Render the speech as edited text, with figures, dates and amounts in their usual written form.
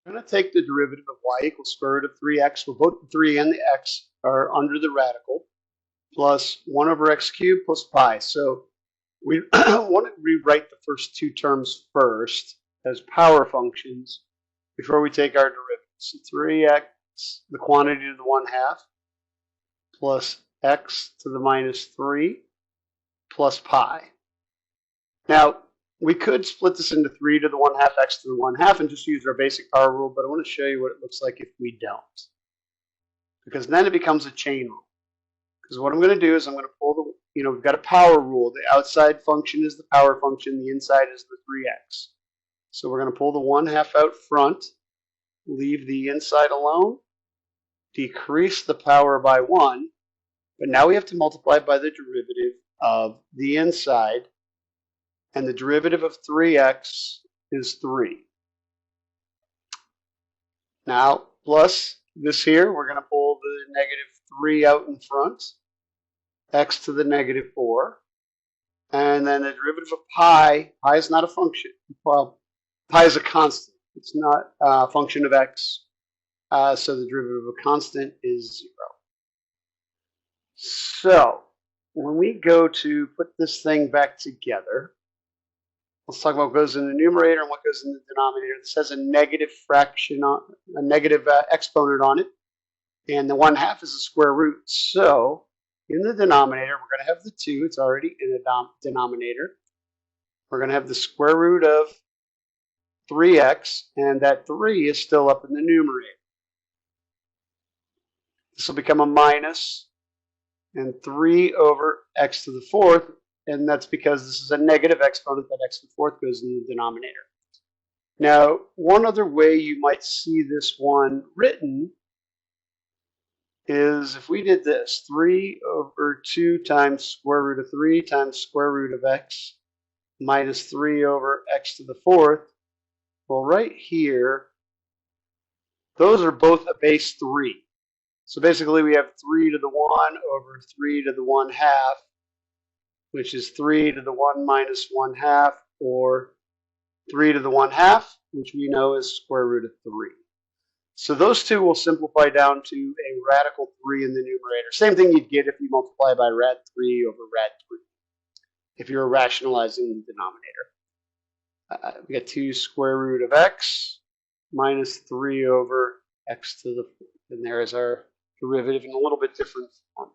We're going to take the derivative of y equals square root of 3x, where both the 3 and the x are under the radical, plus 1 over x cubed plus pi. So we want to rewrite the first two terms first as power functions before we take our derivative. So 3x, the quantity to the 1/2, plus x to the minus 3 plus pi. Now, we could split this into 3 to the 1/2, x to the 1/2, and just use our basic power rule, but I want to show you what it looks like if we don't. Because then it becomes a chain rule. Because what I'm going to do is I'm going to pull the, we've got a power rule. The outside function is the power function, the inside is the 3x. So we're going to pull the 1/2 out front, leave the inside alone, decrease the power by 1, but now we have to multiply by the derivative of the inside, and the derivative of 3x is 3. Now, plus this here, we're going to pull the negative 3 out in front, x to the negative 4, and then the derivative of pi is not a function. Well, pi is a constant. It's not a function of x, so the derivative of a constant is 0. So when we go to put this thing back together, let's talk about what goes in the numerator and what goes in the denominator. This has a negative fraction, a negative exponent on it, and the 1/2 is a square root. So in the denominator, we're going to have the 2. It's already in the denominator. We're going to have the square root of 3x, and that 3 is still up in the numerator. This will become a minus, and 3 over x to the 4th, and that's because this is a negative exponent, that x to the 4th goes in the denominator. Now, one other way you might see this one written is if we did this, 3 over 2 times square root of 3 times square root of x minus 3 over x to the 4th. Well, right here, those are both a base 3. So basically we have 3 to the 1 over 3 to the 1/2, which is 3 to the 1 minus 1/2, or 3 to the 1/2, which we know is square root of 3. So those two will simplify down to a radical 3 in the numerator. Same thing you'd get if you multiply by rad 3 over rad 3, if you're rationalizing the denominator. We got 2 square root of x minus 3 over x to the 4th. And there is our derivative in a little bit different form.